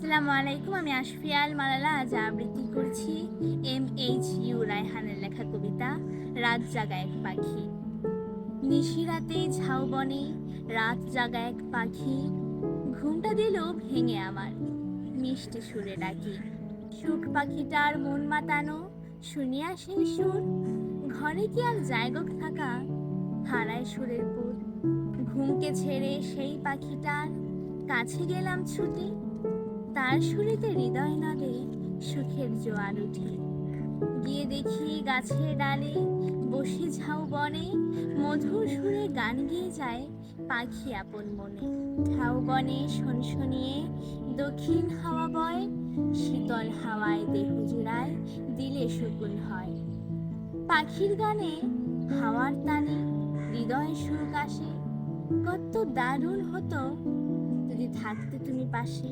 আসসালামু আলাইকুম। আমি আশফিয়াল মালালা আজ আবৃত্তি করছি MHU রায়হানের লেখা কবিতা রাত জাগা এক পাখি। নিশিরাতে ঝাউবনে রাত জাগা এক পাখি, ঘুমটা দিল ভেঙে আমার মিষ্টি সুরে ডাকি। সুখ পাখিটার মন মাতানো শুনিয়া সেই সুর, ঘরে কি আর জায়গা থাকা হারায় সুরের পুর। ঘুমকে ছেড়ে সেই পাখিটার কাছে গেলাম ছুটে, তার সুরেতে হৃদয় নাবে সুখের জোয়ার উঠে। গিয়ে দেখি গাছের ডালে বসে ঝাউবনে, মধুর সুরে গান গেয়ে যায় পাখি আপন মনে। ঝাউবনে শনশনিয়ে দক্ষিণ হাওয়া বয়, শীতল হাওয়ায় দেহ জুড়ায় দিলে সুকুন হয়। পাখির গানে হাওয়ার তানে হৃদয় সুখ আসে, কত দারুণ হতো যদি থাকতে তুমি পাশে।